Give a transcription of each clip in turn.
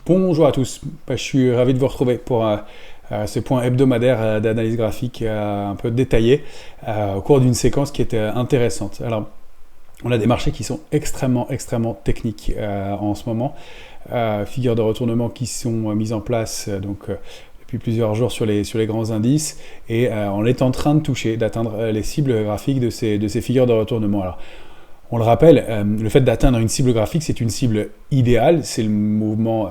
Bonjour à tous, je suis ravi de vous retrouver pour ce point hebdomadaire d'analyse graphique un peu détaillé au cours d'une séquence qui était intéressante. Alors, on a des marchés qui sont extrêmement techniques en ce moment, figures de retournement qui sont mises en place depuis plusieurs jours sur les grands indices, et on est en train de toucher, d'atteindre les cibles graphiques de ces figures de retournement. Alors, on le rappelle, le fait d'atteindre une cible graphique, c'est une cible idéale, c'est le mouvement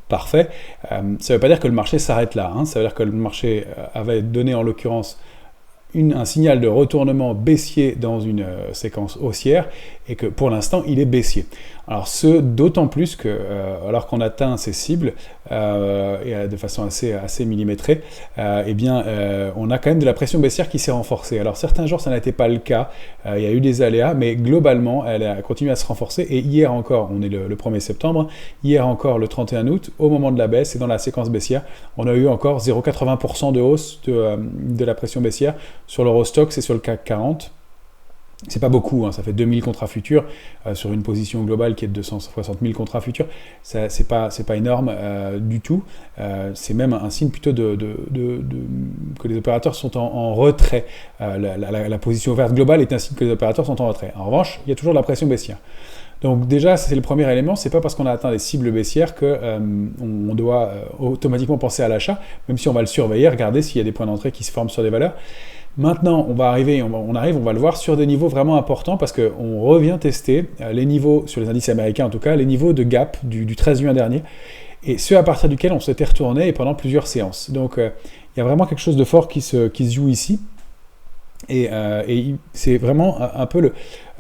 parfait. Ça ne veut pas dire que le marché s'arrête là, ça veut dire que le marché avait donné en l'occurrence un signal de retournement baissier dans une séquence haussière, et que pour l'instant il est baissier. Alors d'autant plus que alors qu'on atteint ces cibles et de façon assez millimétrée, on a quand même de la pression baissière qui s'est renforcée. Alors certains jours ça n'était pas le cas, il y a eu des aléas, mais globalement elle a continué à se renforcer, et hier encore, on est le 1er septembre, hier encore le 31 août, au moment de la baisse et dans la séquence baissière, on a eu encore 0,80% de hausse de la pression baissière sur l'Eurostoxx et sur le CAC 40. C'est pas beaucoup, ça fait 2000 contrats futurs sur une position globale qui est de 260 000 contrats futurs. C'est pas énorme du tout. C'est même un signe plutôt que les opérateurs sont en retrait. La position ouverte globale est un signe que les opérateurs sont en retrait. En revanche, il y a toujours de la pression baissière. Donc déjà, c'est le premier élément, c'est pas parce qu'on a atteint des cibles baissières qu'on doit automatiquement penser à l'achat, même si on va le surveiller, regarder s'il y a des points d'entrée qui se forment sur des valeurs. Maintenant, on va le voir sur des niveaux vraiment importants, parce qu'on revient tester les niveaux, sur les indices américains en tout cas, les niveaux de gap du 13 juin dernier, et ceux à partir duquel on s'était retourné et pendant plusieurs séances. Donc il y a vraiment quelque chose de fort qui se joue ici. Et c'est vraiment un peu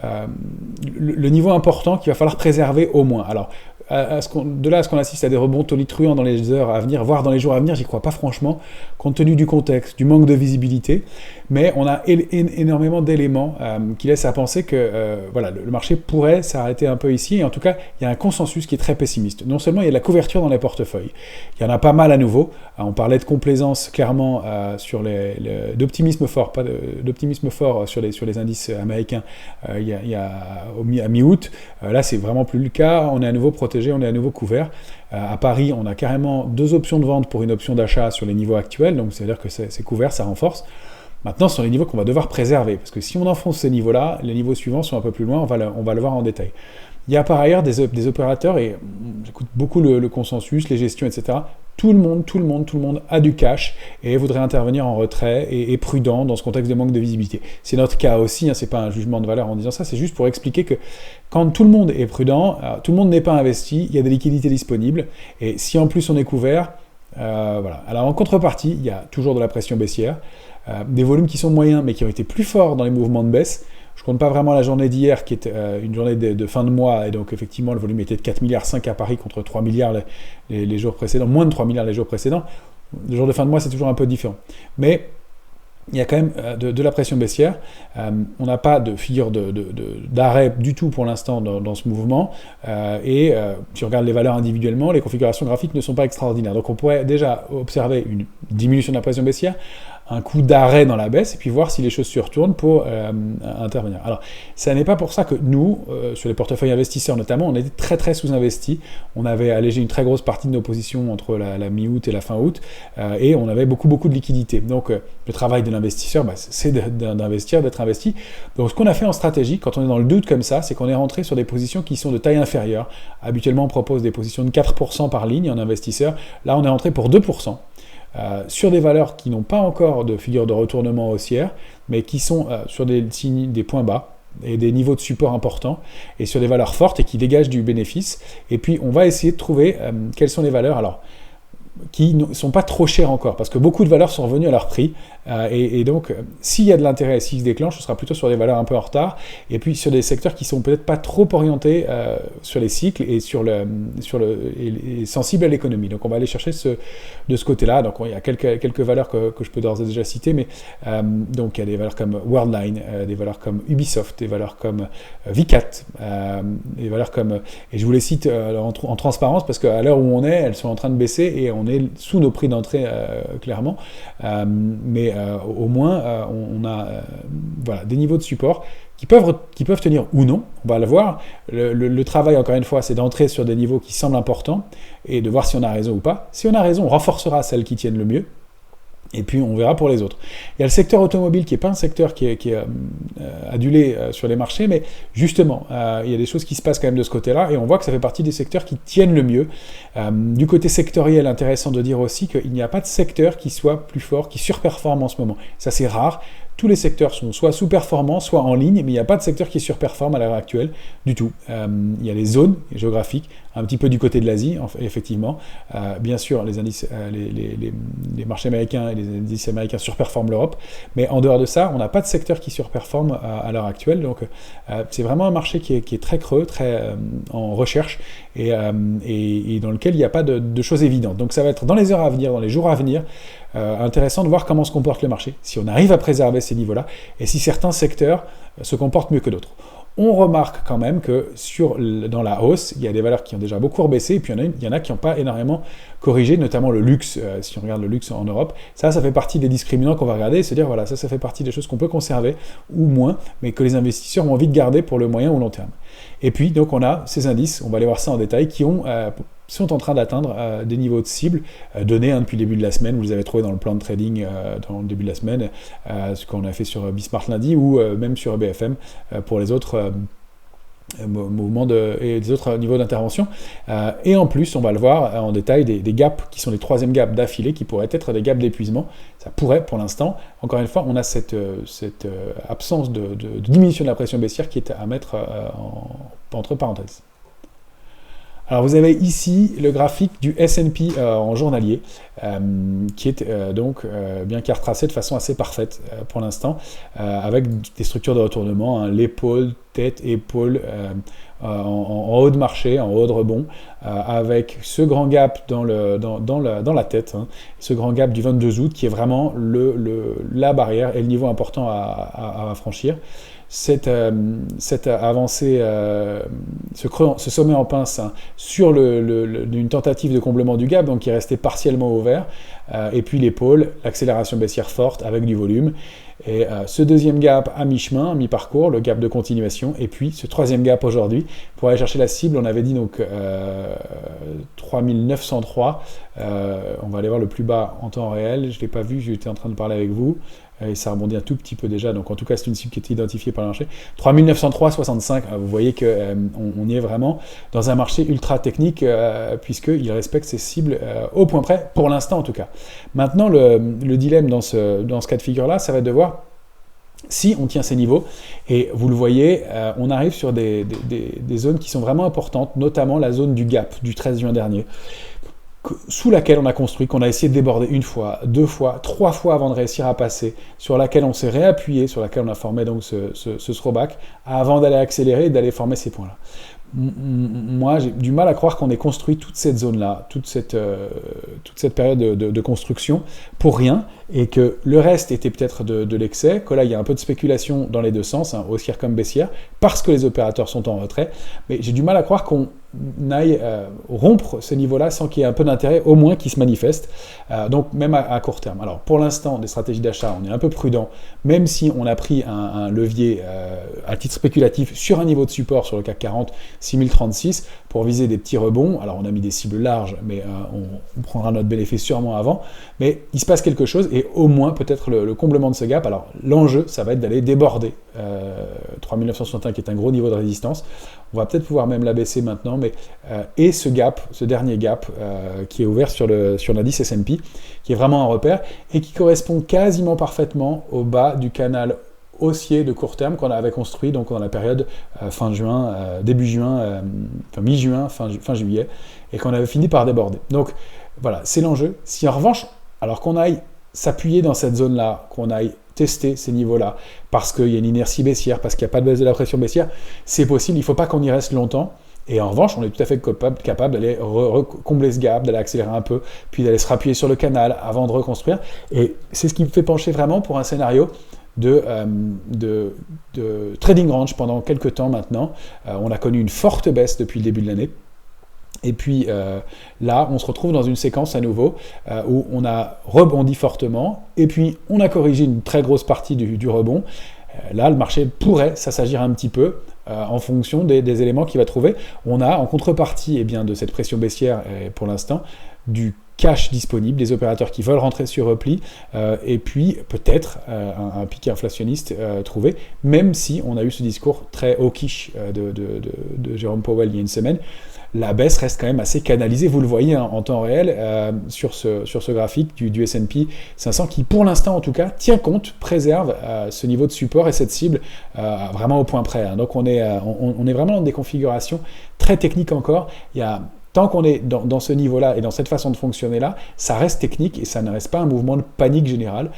le niveau important qu'il va falloir préserver au moins. Alors, de là à ce qu'on assiste à des rebonds tonitruants dans les heures à venir, voire dans les jours à venir, j'y crois pas franchement, compte tenu du contexte, du manque de visibilité, mais on a énormément d'éléments qui laissent à penser que le marché pourrait s'arrêter un peu ici, et en tout cas, il y a un consensus qui est très pessimiste. Non seulement il y a de la couverture dans les portefeuilles, il y en a pas mal à nouveau, on parlait de complaisance clairement d'optimisme fort, pas d'optimisme fort sur les indices américains à mi-août. Là, c'est vraiment plus le cas, on est à nouveau protégé, on est à nouveau couvert. À Paris, on a carrément 2 options de vente pour une option d'achat sur les niveaux actuels, donc c'est-à-dire que c'est couvert, ça renforce. Maintenant, ce sont les niveaux qu'on va devoir préserver, parce que si on enfonce ces niveaux-là, les niveaux suivants sont un peu plus loin, on va le voir en détail. Il y a par ailleurs des opérateurs, et j'écoute beaucoup le consensus, les gestions, etc. Tout le monde a du cash et voudrait intervenir en retrait et prudent dans ce contexte de manque de visibilité. C'est notre cas aussi, c'est pas un jugement de valeur en disant ça, c'est juste pour expliquer que quand tout le monde est prudent, tout le monde n'est pas investi, il y a des liquidités disponibles, et si en plus on est couvert, voilà. Alors en contrepartie, il y a toujours de la pression baissière, des volumes qui sont moyens mais qui ont été plus forts dans les mouvements de baisse. Je compte pas vraiment la journée d'hier qui était une journée de fin de mois, et donc effectivement le volume était de 4,5 milliards à Paris contre 3 milliards les jours précédents, moins de 3 milliards les jours précédents. Le jour de fin de mois c'est toujours un peu différent. Mais il y a quand même de la pression baissière, on n'a pas de figure d'arrêt du tout pour l'instant dans ce mouvement, et si on regarde les valeurs individuellement, les configurations graphiques ne sont pas extraordinaires. Donc on pourrait déjà observer une diminution de la pression baissière, un coup d'arrêt dans la baisse, et puis voir si les choses se retournent pour intervenir. Alors, ça n'est pas pour ça que nous, sur les portefeuilles investisseurs notamment, on était très sous-investis. On avait allégé une très grosse partie de nos positions entre la mi-août et la fin août, et on avait beaucoup de liquidités. Donc, le travail de l'investisseur, c'est d'investir, d'être investi. Donc, ce qu'on a fait en stratégie, quand on est dans le doute comme ça, c'est qu'on est rentré sur des positions qui sont de taille inférieure. Habituellement, on propose des positions de 4% par ligne en investisseur. Là, on est rentré pour 2%. Sur des valeurs qui n'ont pas encore de figure de retournement haussière, mais qui sont sur des points bas et des niveaux de support importants, et sur des valeurs fortes et qui dégagent du bénéfice. Et puis on va essayer de trouver quelles sont les valeurs qui ne sont pas trop chères encore, parce que beaucoup de valeurs sont revenues à leur prix, et donc s'il y a de l'intérêt, s'il se déclenche, ce sera plutôt sur des valeurs un peu en retard, et puis sur des secteurs qui sont peut-être pas trop orientés sur les cycles et et sensibles à l'économie. Donc on va aller chercher de ce côté-là. Donc il y a quelques valeurs que je peux d'ores et déjà citer, mais donc il y a des valeurs comme Worldline, des valeurs comme Ubisoft, des valeurs comme Vicat, des valeurs comme, et je vous les cite en transparence, parce qu'à l'heure où on est, elles sont en train de baisser, et on on est sous nos prix d'entrée clairement, mais au moins on a voilà, des niveaux de support qui peuvent tenir ou non, on va le voir. Le travail, encore une fois, c'est d'entrer sur des niveaux qui semblent importants et de voir si on a raison ou pas. Si on a raison, on renforcera celles qui tiennent le mieux. Et puis on verra pour les autres. Il y a le secteur automobile qui n'est pas un secteur qui est adulé sur les marchés, mais justement, il y a des choses qui se passent quand même de ce côté-là, et on voit que ça fait partie des secteurs qui tiennent le mieux. Du côté sectoriel, intéressant de dire aussi qu'il n'y a pas de secteur qui soit plus fort, qui surperforme en ce moment. Ça c'est rare. Tous les secteurs sont soit sous-performants, soit en ligne, mais il n'y a pas de secteur qui surperforme à l'heure actuelle du tout. Il y a les zones géographiques, un petit peu du côté de l'Asie, effectivement. Bien sûr, les indices, les marchés américains et les indices américains surperforment l'Europe, mais en dehors de ça, on n'a pas de secteur qui surperforme à l'heure actuelle. Donc, c'est vraiment un marché qui est très creux, très en recherche, et dans lequel il n'y a pas de choses évidentes. Donc, ça va être dans les heures à venir, dans les jours à venir, intéressant de voir comment se comporte le marché, si on arrive à préserver ces niveaux-là, et si certains secteurs se comportent mieux que d'autres. On remarque quand même que dans la hausse, il y a des valeurs qui ont déjà beaucoup rebaissé, et puis il y en a qui n'ont pas énormément corrigé, notamment le luxe, si on regarde le luxe en Europe. Ça fait partie des discriminants qu'on va regarder, et se dire, voilà, ça fait partie des choses qu'on peut conserver, ou moins, mais que les investisseurs ont envie de garder pour le moyen ou long terme. Et puis, donc, on a ces indices, on va aller voir ça en détail, qui sont en train d'atteindre des niveaux de cible donnés depuis le début de la semaine. Vous les avez trouvés dans le plan de trading dans le début de la semaine, ce qu'on a fait sur Bismart lundi, ou même sur BFM pour les autres mouvements et des autres niveaux d'intervention. Et en plus, on va le voir en détail, des gaps qui sont les troisièmes gaps d'affilée, qui pourraient être des gaps d'épuisement. Ça pourrait, pour l'instant, encore une fois, on a cette absence de diminution de la pression baissière qui est à mettre entre parenthèses. Alors vous avez ici le graphique du S&P en journalier, qui est donc bien qu'à retracer de façon assez parfaite pour l'instant, avec des structures de retournement, hein, l'épaule, tête, épaule, en haut de marché, en haut de rebond, avec ce grand gap dans la tête, hein, ce grand gap du 22 août qui est vraiment la barrière et le niveau important à franchir. Cette avancée, ce sommet en pince, hein, sur une tentative de comblement du gap, donc qui est resté partiellement ouvert, et puis l'épaule, l'accélération baissière forte avec du volume, et ce deuxième gap à mi-chemin, mi-parcours, le gap de continuation, et puis ce troisième gap aujourd'hui, pour aller chercher la cible, on avait dit donc 3903, on va aller voir le plus bas en temps réel, je ne l'ai pas vu, j'étais en train de parler avec vous, et ça rebondit un tout petit peu déjà, donc en tout cas c'est une cible qui est identifiée par le marché. 3903,65, vous voyez qu'on y est vraiment dans un marché ultra technique, puisqu'il respecte ses cibles au point près, pour l'instant en tout cas. Maintenant le dilemme dans ce cas de figure-là, ça va être de voir si on tient ces niveaux, et vous le voyez, on arrive sur des zones qui sont vraiment importantes, notamment la zone du gap du 13 juin dernier, sous laquelle on a construit, qu'on a essayé de déborder une fois, deux fois, trois fois avant de réussir à passer, sur laquelle on s'est réappuyé, sur laquelle on a formé donc ce throwback, avant d'aller accélérer et d'aller former ces points-là. Moi, j'ai du mal à croire qu'on ait construit toute cette zone-là, toute cette période de construction pour rien, et que le reste était peut-être de l'excès, que là, il y a un peu de spéculation dans les deux sens, hein, haussière comme baissière, parce que les opérateurs sont en retrait, mais j'ai du mal à croire qu'on aille rompre ce niveau-là sans qu'il y ait un peu d'intérêt, au moins qui se manifeste, donc même à court terme. Alors, pour l'instant, des stratégies d'achat, on est un peu prudent, même si on a pris un levier à titre spéculatif sur un niveau de support sur le CAC 40, 6036, pour viser des petits rebonds. Alors, on a mis des cibles larges, mais on prendra notre bénéfice sûrement avant, mais il se passe quelque chose, et au moins peut-être le comblement de ce gap. Alors, l'enjeu, ça va être d'aller déborder 3961, qui est un gros niveau de résistance. On va peut-être pouvoir même l'abaisser maintenant, mais et ce gap, ce dernier gap qui est ouvert sur l'indice S&P, qui est vraiment un repère, et qui correspond quasiment parfaitement au bas du canal haussier de court terme qu'on avait construit donc dans la période fin juin, début juin, mi-juin, fin juillet, et qu'on avait fini par déborder. Donc voilà, c'est l'enjeu. Si en revanche, alors qu'on aille s'appuyer dans cette zone-là, qu'on aille tester ces niveaux-là, parce qu'il y a une inertie baissière, parce qu'il n'y a pas de baisse de la pression baissière, c'est possible, il ne faut pas qu'on y reste longtemps. Et en revanche, on est tout à fait capable d'aller combler ce gap, d'aller accélérer un peu, puis d'aller se rappuyer sur le canal avant de reconstruire. Et c'est ce qui me fait pencher vraiment pour un scénario de trading range pendant quelques temps maintenant. On a connu une forte baisse depuis le début de l'année. Et puis là, on se retrouve dans une séquence à nouveau où on a rebondi fortement, et puis on a corrigé une très grosse partie du rebond. Là, le marché pourrait s'assagir un petit peu en fonction des éléments qu'il va trouver. On a en contrepartie eh bien, de cette pression baissière, pour l'instant, du cash disponible, des opérateurs qui veulent rentrer sur repli, et puis peut-être un pic inflationniste trouvé, même si on a eu ce discours très hawkish de Jérôme Powell il y a une semaine. La baisse reste quand même assez canalisée, vous le voyez en temps réel sur ce graphique du S&P 500 qui, pour l'instant en tout cas, tient compte, préserve ce niveau de support et cette cible vraiment au point près. Hein. Donc on est vraiment dans des configurations très techniques encore. Tant qu'on est dans ce niveau-là et dans cette façon de fonctionner-là, ça reste technique et ça ne reste pas un mouvement de panique générale.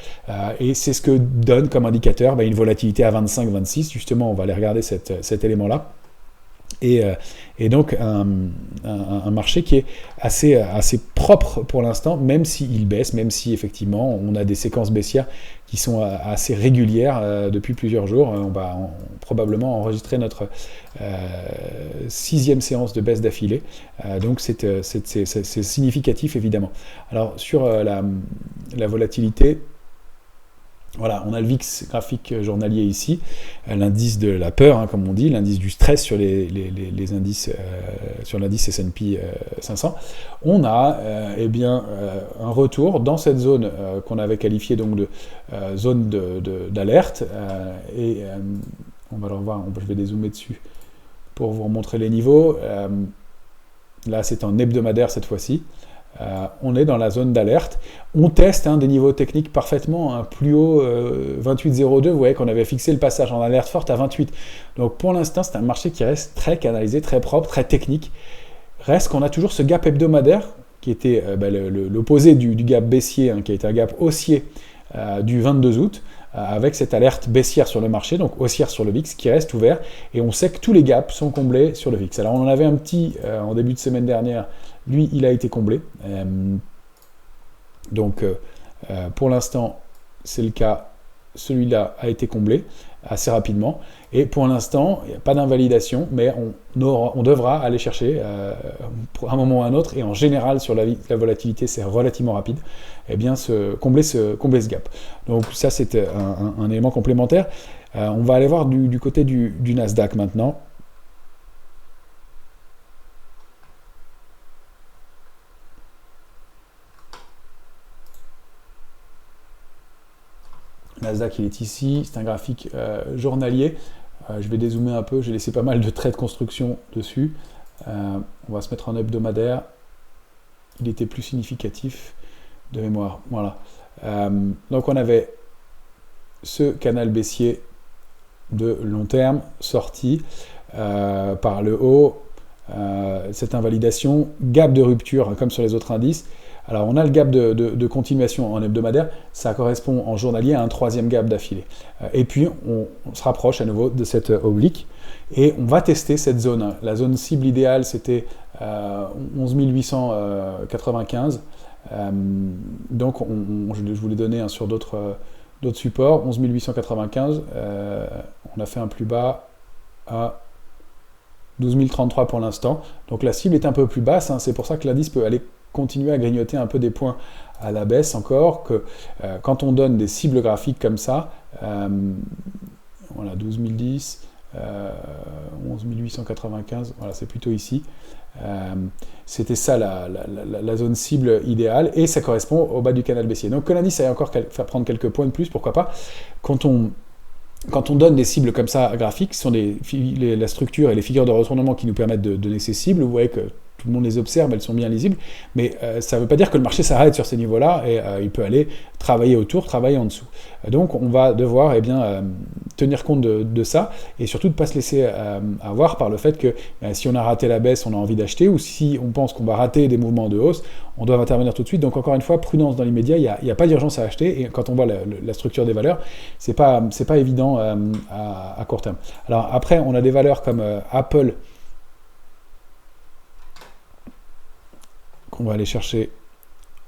Et c'est ce que donne comme indicateur une volatilité à 25-26. Justement, on va aller regarder cet élément-là. Et donc un marché qui est assez propre pour l'instant, même s'il baisse, même si effectivement on a des séquences baissières qui sont assez régulières depuis plusieurs jours. On va probablement enregistrer notre 6e séance de baisse d'affilée. Donc c'est significatif évidemment. Alors sur la volatilité, voilà, on a le VIX graphique journalier ici, l'indice de la peur, hein, comme on dit, l'indice du stress sur les indices, sur l'indice S&P 500. On a un retour dans cette zone qu'on avait qualifiée donc de zone d'alerte. On va le revoir, je vais dézoomer dessus pour vous montrer les niveaux. Là, c'est en hebdomadaire cette fois-ci. On est dans la zone d'alerte. On teste des niveaux techniques parfaitement, plus haut 28,02. Vous voyez qu'on avait fixé le passage en alerte forte à 28. Donc pour l'instant, c'est un marché qui reste très canalisé, très propre, très technique. Reste qu'on a toujours ce gap hebdomadaire qui était l'opposé du gap baissier, qui a été un gap haussier du 22 août. Avec cette alerte baissière sur le marché, donc haussière sur le VIX, qui reste ouvert, et on sait que tous les gaps sont comblés sur le VIX. Alors on en avait un petit en début de semaine dernière, lui il a été comblé. Donc pour l'instant c'est le cas, celui-là a été comblé assez rapidement, et pour l'instant il n'y a pas d'invalidation, mais on devra aller chercher pour un moment ou un autre, et en général sur la volatilité c'est relativement rapide, eh bien combler ce gap. Donc ça c'est un élément complémentaire. On va aller voir du côté du Nasdaq maintenant. Nasdaq il est ici, c'est un graphique journalier. Je vais dézoomer un peu, j'ai laissé pas mal de traits de construction dessus. On va se mettre en hebdomadaire. Il était plus significatif de mémoire. Voilà. Donc on avait ce canal baissier de long terme sorti par le haut, cette invalidation, gap de rupture comme sur les autres indices. Alors on a le gap de continuation en hebdomadaire, ça correspond en journalier à un 3e gap d'affilée. Et puis on se rapproche à nouveau de cette oblique et on va tester cette zone. La zone cible idéale c'était 11 895. Donc je vous l'ai donné sur d'autres supports, 11 895. On a fait un plus bas à 12 033 pour l'instant. Donc la cible est un peu plus basse, c'est pour ça que l'indice peut aller continuer à grignoter un peu des points à la baisse encore, que quand on donne des cibles graphiques comme ça, voilà, 12 010, 11 895, voilà, c'est plutôt ici. C'était ça la zone cible idéale, et ça correspond au bas du canal baissier. Donc que l'indice aille encore faire prendre quelques points de plus, pourquoi pas. Quand on donne des cibles comme ça graphiques, ce sont la structure et les figures de retournement qui nous permettent de donner ces cibles. Vous voyez que tout le monde les observe, elles sont bien lisibles, mais ça ne veut pas dire que le marché s'arrête sur ces niveaux-là, et il peut aller travailler autour, travailler en dessous. Donc on va devoir tenir compte de ça, et surtout de ne pas se laisser avoir par le fait que si on a raté la baisse, on a envie d'acheter, ou si on pense qu'on va rater des mouvements de hausse, on doit intervenir tout de suite. Donc encore une fois, prudence dans l'immédiat, il n'y a pas d'urgence à acheter, et quand on voit la structure des valeurs, c'est pas évident à court terme. Alors après, on a des valeurs comme Apple, qu'on va aller chercher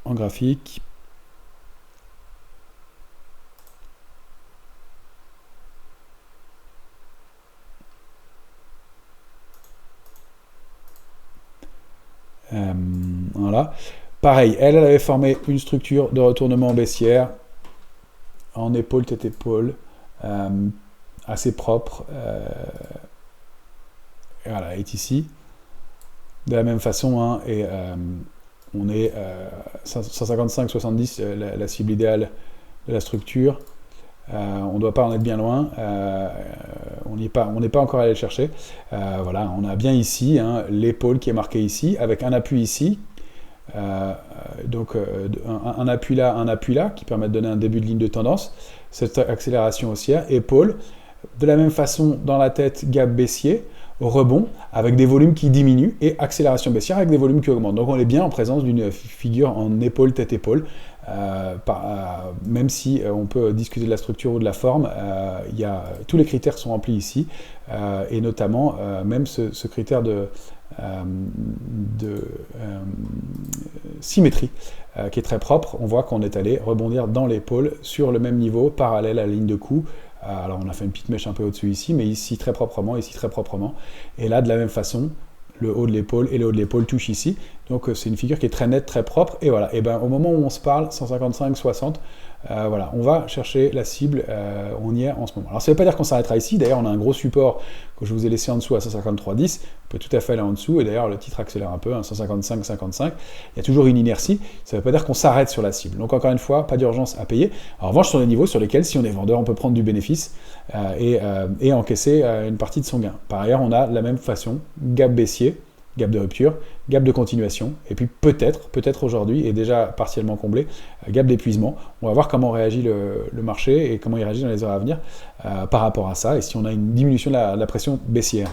en graphique. Voilà. Pareil, elle avait formé une structure de retournement baissière en épaule, tête, épaule, assez propre. Voilà, elle est ici. De la même façon, hein, et on est 155-70, la cible idéale de la structure. On ne doit pas en être bien loin. On n'est pas encore allé le chercher. Voilà, on a bien ici hein, l'épaule qui est marquée ici, avec un appui ici. Donc un appui là, qui permet de donner un début de ligne de tendance. Cette accélération haussière, épaule. De la même façon, dans la tête, gap baissier, rebond, avec des volumes qui diminuent, et accélération baissière avec des volumes qui augmentent. Donc on est bien en présence d'une figure en épaule, tête-épaule. Même si on peut discuter de la structure ou de la forme, tous les critères sont remplis ici, et notamment même ce critère de symétrie qui est très propre. On voit qu'on est allé rebondir dans l'épaule sur le même niveau, parallèle à la ligne de coup. Alors on a fait une petite mèche un peu au-dessus ici, mais ici très proprement, et là de la même façon, le haut de l'épaule et le haut de l'épaule touchent ici. Donc c'est une figure qui est très nette, très propre. Et voilà, et ben au moment où on se parle, 155-60, voilà, on va chercher la cible, on y est en ce moment. Alors ça ne veut pas dire qu'on s'arrêtera ici, d'ailleurs on a un gros support que je vous ai laissé en dessous à 153,10, on peut tout à fait aller en dessous, et d'ailleurs le titre accélère un peu, hein, 155,55, il y a toujours une inertie, ça ne veut pas dire qu'on s'arrête sur la cible. Donc encore une fois, pas d'urgence à payer. En revanche, sur les niveaux sur lesquels, si on est vendeur, on peut prendre du bénéfice et encaisser une partie de son gain. Par ailleurs, on a de la même façon, gap baissier, gap de rupture, gap de continuation, et puis peut-être aujourd'hui, et déjà partiellement comblé, gap d'épuisement. On va voir comment réagit le marché et comment il réagit dans les heures à venir par rapport à ça, et si on a une diminution de la pression baissière.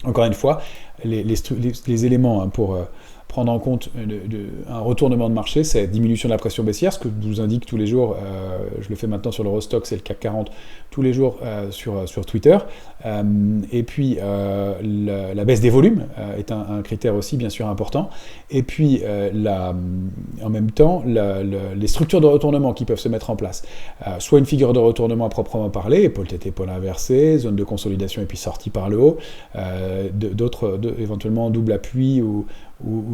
Encore une fois, les éléments hein, pour prendre en compte un retournement de marché, c'est diminution de la pression baissière, ce que je vous indique tous les jours, je le fais maintenant sur l'Eurostoxx et le CAC 40, tous les jours sur Twitter. Et puis la baisse des volumes est un critère aussi bien sûr important. Et puis en même temps, les structures de retournement qui peuvent se mettre en place. Soit une figure de retournement à proprement parler, épaule tête épaule inversée, zone de consolidation et puis sortie par le haut, éventuellement double appui ou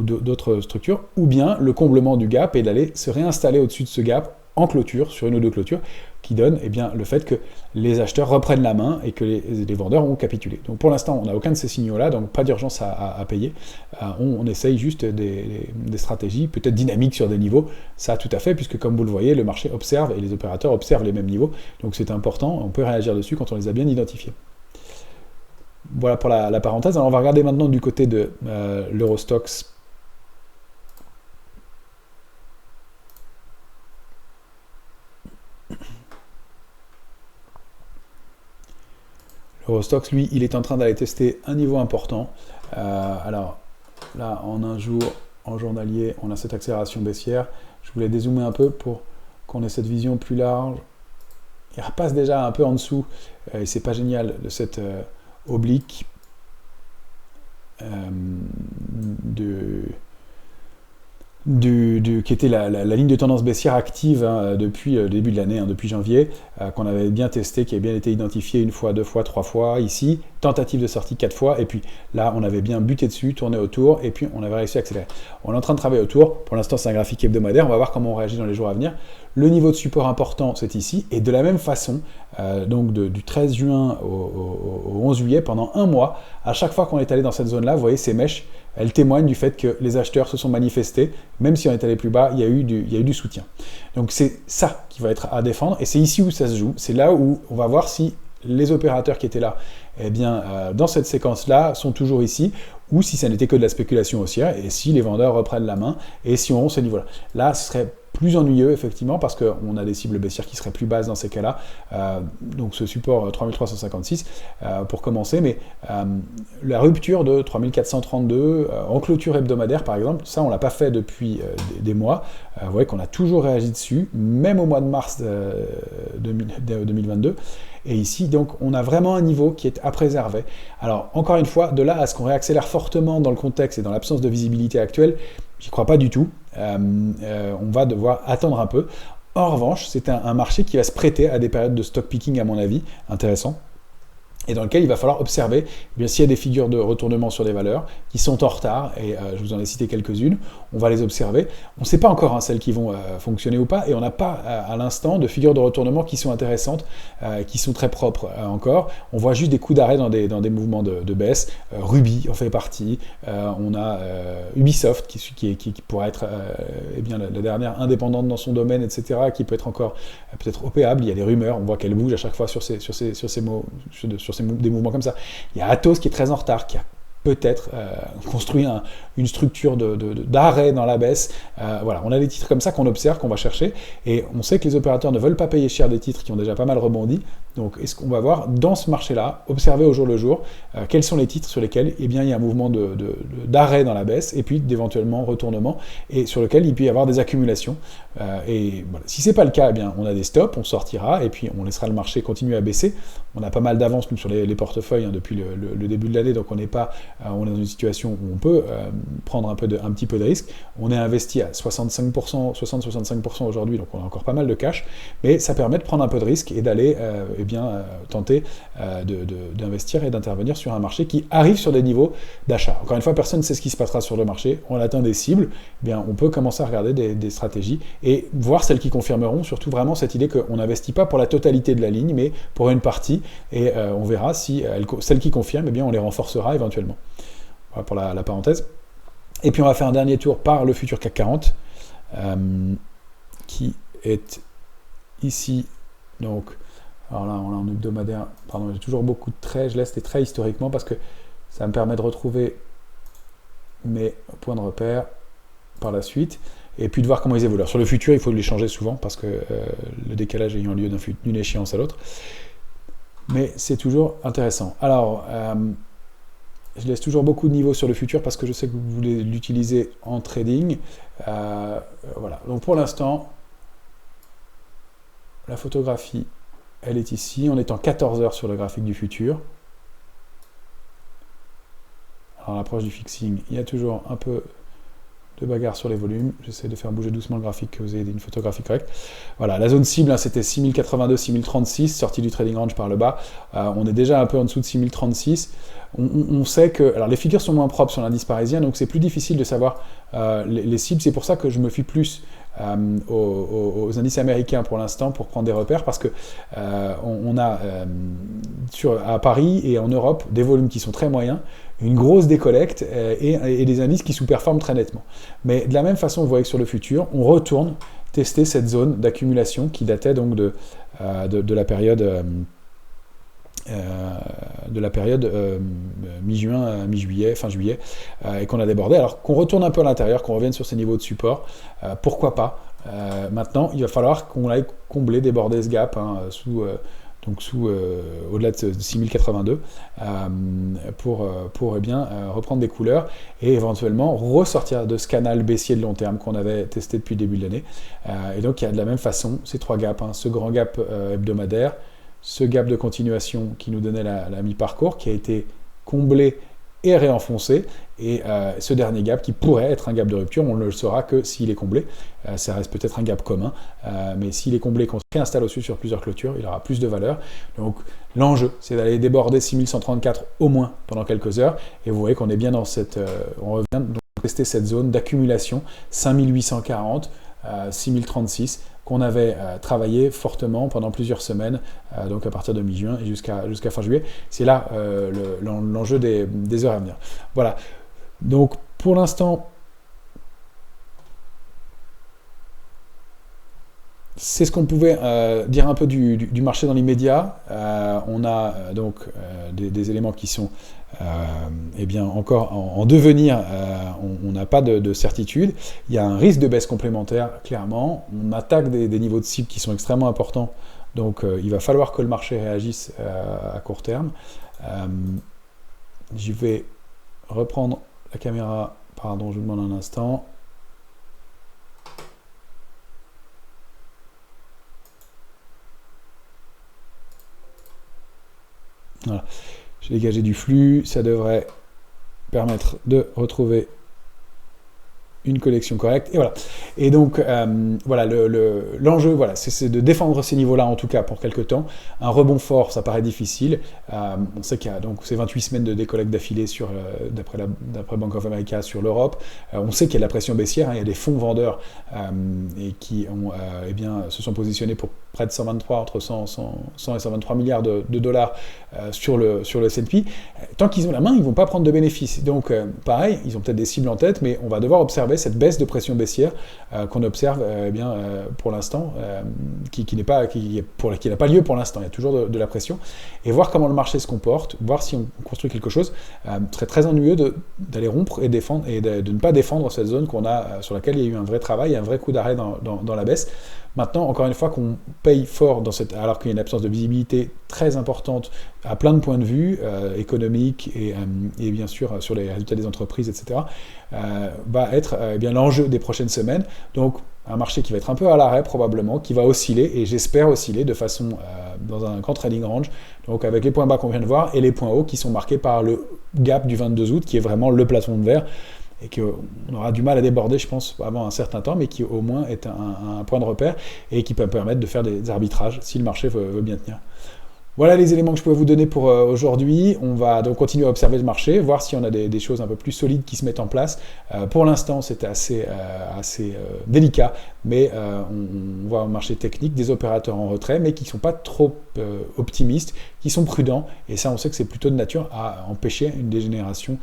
d'autres structures, ou bien le comblement du gap et d'aller se réinstaller au-dessus de ce gap en clôture, sur une ou deux clôtures, qui donne eh bien, le fait que les acheteurs reprennent la main et que les vendeurs ont capitulé. Donc pour l'instant, on n'a aucun de ces signaux-là, donc pas d'urgence à payer. On essaye juste des stratégies, peut-être dynamiques sur des niveaux, ça tout à fait, puisque comme vous le voyez, le marché observe et les opérateurs observent les mêmes niveaux, donc c'est important, on peut réagir dessus quand on les a bien identifiés. Voilà pour la parenthèse. Alors on va regarder maintenant du côté de l'Eurostoxx. L'Eurostoxx, lui, il est en train d'aller tester un niveau important. Alors là, en un jour, en journalier, on a cette accélération baissière. Je voulais dézoomer un peu pour qu'on ait cette vision plus large. Il repasse déjà un peu en dessous, et c'est pas génial, de cette oblique qui était la ligne de tendance baissière active hein, depuis le début de l'année, hein, depuis janvier, qu'on avait bien testé, qui avait bien été identifié une fois, deux fois, trois fois ici, tentative de sortie 4 fois, et puis là on avait bien buté dessus, tourné autour, et puis on avait réussi à accélérer. On est en train de travailler autour, pour l'instant c'est un graphique hebdomadaire, on va voir comment on réagit dans les jours à venir. Le niveau de support important c'est ici, et de la même façon, donc du 13 juin au 11 juillet, pendant un mois, à chaque fois qu'on est allé dans cette zone-là, vous voyez ces mèches, elles témoignent du fait que les acheteurs se sont manifestés, même si on est allé plus bas, il y a eu du soutien. Donc c'est ça qui va être à défendre, et c'est ici où ça se joue, c'est là où on va voir si les opérateurs qui étaient là, eh bien, dans cette séquence-là, sont toujours ici, ou si ça n'était que de la spéculation haussière, et si les vendeurs reprennent la main, et si on ce niveau-là. Là, ce serait plus ennuyeux, effectivement, parce qu'on a des cibles baissières qui seraient plus basses dans ces cas-là. Donc ce support 3356 pour commencer, mais la rupture de 3432 en clôture hebdomadaire, par exemple, ça, on ne l'a pas fait depuis des mois. Vous voyez qu'on a toujours réagi dessus, même au mois de mars 2022. Et ici, donc, on a vraiment un niveau qui est à préserver. Alors, encore une fois, de là à ce qu'on réaccélère fortement dans le contexte et dans l'absence de visibilité actuelle, j'y crois pas du tout. On va devoir attendre un peu. En revanche, c'est un marché qui va se prêter à des périodes de stock picking, à mon avis, intéressant. et dans lequel il va falloir observer eh bien, s'il y a des figures de retournement sur des valeurs qui sont en retard, et je vous en ai cité quelques-unes, on va les observer. On ne sait pas encore celles qui vont fonctionner ou pas, et on n'a pas à l'instant de figures de retournement qui sont intéressantes, qui sont très propres encore. On voit juste des coups d'arrêt dans des mouvements de baisse. Ruby en fait partie. On a Ubisoft qui pourrait être eh bien, la dernière indépendante dans son domaine, etc., qui peut être encore peut-être opéable. Il y a des rumeurs, on voit qu'elle bouge à chaque fois sur des mouvements comme ça. Il y a Atos qui est très en retard, qui a peut-être construit une structure d'arrêt dans la baisse. Voilà, on a des titres comme ça qu'on observe, qu'on va chercher, et on sait que les opérateurs ne veulent pas payer cher des titres qui ont déjà pas mal rebondi. Donc, est-ce qu'on va voir dans ce marché-là, observer au jour le jour, quels sont les titres sur lesquels eh bien, il y a un mouvement d'arrêt dans la baisse, et puis d'éventuellement retournement, et sur lequel il peut y avoir des accumulations. Et voilà. Si ce n'est pas le cas, eh bien, on a des stops, on sortira, et puis on laissera le marché continuer à baisser. On a pas mal d'avance nous, sur les portefeuilles depuis le début de l'année, donc on est dans une situation où on peut prendre un petit peu de risque. On est investi à 60-65% aujourd'hui, donc on a encore pas mal de cash, mais ça permet de prendre un peu de risque et d'aller tenter d'investir et d'intervenir sur un marché qui arrive sur des niveaux d'achat. Encore une fois, personne ne sait ce qui se passera sur le marché. On atteint des cibles, eh bien, on peut commencer à regarder des stratégies et voir celles qui confirmeront, surtout vraiment cette idée qu'on n'investit pas pour la totalité de la ligne, mais pour une partie, et on verra si celles qui confirment, eh bien, on les renforcera éventuellement. Voilà pour la parenthèse. Et puis on va faire un dernier tour par le futur CAC 40, qui est ici, donc. Alors là, on a en hebdomadaire, pardon, j'ai toujours beaucoup de traits, je laisse les traits historiquement parce que ça me permet de retrouver mes points de repère par la suite, et puis de voir comment ils évoluent. Alors, sur le futur, il faut les changer souvent parce que le décalage ayant lieu d'une échéance à l'autre, mais c'est toujours intéressant. Alors, je laisse toujours beaucoup de niveaux sur le futur parce que je sais que vous voulez l'utiliser en trading. Voilà, donc pour l'instant, la photographie, elle est ici, on est en 14 heures sur le graphique du futur. Alors à l'approche du fixing, il y a toujours un peu de bagarre sur les volumes. J'essaie de faire bouger doucement le graphique, que vous ayez une photographie correcte. Voilà, la zone cible, c'était 6082, 6036, sortie du trading range par le bas. On est déjà un peu en dessous de 6036. On sait que... Alors les figures sont moins propres sur l'indice parisien, donc c'est plus difficile de savoir les cibles. C'est pour ça que je me fie plus aux indices américains pour l'instant pour prendre des repères, parce que on a à Paris et en Europe des volumes qui sont très moyens, une grosse décollecte et des indices qui sous-performent très nettement. Mais de la même façon, vous voyez que sur le futur, on retourne tester cette zone d'accumulation qui datait donc de la période mi-juin, mi-juillet, fin juillet, et qu'on a débordé. Alors qu'on retourne un peu à l'intérieur, qu'on revienne sur ces niveaux de support, pourquoi pas. Maintenant, il va falloir qu'on aille combler, déborder ce gap au-delà de 6082 pour reprendre des couleurs et éventuellement ressortir de ce canal baissier de long terme qu'on avait testé depuis le début de l'année. Et donc il y a de la même façon ces trois gaps, ce grand gap hebdomadaire, ce gap de continuation qui nous donnait la mi-parcours, qui a été comblé et réenfoncé, et ce dernier gap qui pourrait être un gap de rupture, on ne le saura que s'il est comblé. Ça reste peut-être un gap commun, mais s'il est comblé et qu'on se réinstalle au-dessus sur plusieurs clôtures, il aura plus de valeur. Donc l'enjeu, c'est d'aller déborder 6134 au moins pendant quelques heures, et vous voyez qu'on est bien dans on revient donc tester cette zone d'accumulation 5840, 6036, qu'on avait travaillé fortement pendant plusieurs semaines, donc à partir de mi-juin et jusqu'à fin juillet. C'est là l'enjeu des heures à venir. Voilà. Donc pour l'instant, c'est ce qu'on pouvait dire un peu du marché dans l'immédiat. On a donc des éléments qui sont encore en devenir. On n'a pas de certitude. Il y a un risque de baisse complémentaire, clairement. On attaque des niveaux de cible qui sont extrêmement importants. Donc il va falloir que le marché réagisse à court terme. Je vais reprendre la caméra. Pardon, je vous demande un instant. Voilà. J'ai dégagé du flux, ça devrait permettre de retrouver une connexion correcte, et voilà. Et donc, voilà, l'enjeu, voilà, c'est de défendre ces niveaux-là, en tout cas, pour quelques temps. Un rebond fort, ça paraît difficile. On sait qu'il y a donc ces 28 semaines de décollecte d'affilée d'après Bank of America sur l'Europe. On sait qu'il y a de la pression baissière, hein, il y a des fonds vendeurs et qui ont, eh bien, se sont positionnés pour près de 123, entre 100 et 123 milliards de dollars sur le S&P. Tant qu'ils ont la main, ils ne vont pas prendre de bénéfices. Donc, pareil, ils ont peut-être des cibles en tête, mais on va devoir observer cette baisse de pression baissière qu'on observe pour l'instant, qui n'a pas lieu pour l'instant. Il y a toujours de la pression. Et voir comment le marché se comporte, voir si on construit quelque chose. Serait très ennuyeux d'aller rompre et défendre, et de ne pas défendre cette zone sur laquelle il y a eu un vrai travail, un vrai coup d'arrêt dans la baisse. Maintenant, encore une fois, qu'on paye fort alors qu'il y a une absence de visibilité très importante à plein de points de vue, économiques et bien sûr sur les résultats des entreprises, etc., va être bien l'enjeu des prochaines semaines. Donc, un marché qui va être un peu à l'arrêt probablement, qui va osciller, et j'espère osciller de façon dans un grand trading range, donc avec les points bas qu'on vient de voir et les points hauts qui sont marqués par le gap du 22 août, qui est vraiment le plafond de verre, et qu'on aura du mal à déborder, je pense, avant un certain temps, mais qui au moins est un point de repère et qui peut permettre de faire des arbitrages si le marché veut bien tenir. Voilà les éléments que je pouvais vous donner pour aujourd'hui. On va donc continuer à observer le marché, voir si on a des choses un peu plus solides qui se mettent en place. Pour l'instant, c'est assez délicat, mais on voit un marché technique, des opérateurs en retrait, mais qui ne sont pas trop optimistes, qui sont prudents, et ça, on sait que c'est plutôt de nature à empêcher une dégénération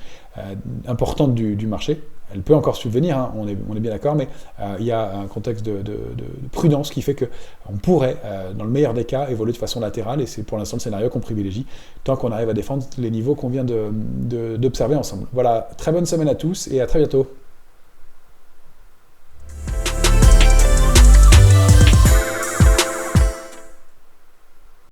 importante du marché. Elle peut encore subvenir, hein, on est bien d'accord, mais il y a un contexte de prudence qui fait qu'on pourrait, dans le meilleur des cas, évoluer de façon latérale, et c'est pour l'instant le scénario qu'on privilégie, tant qu'on arrive à défendre les niveaux qu'on vient d'observer ensemble. Voilà, très bonne semaine à tous, et à très bientôt.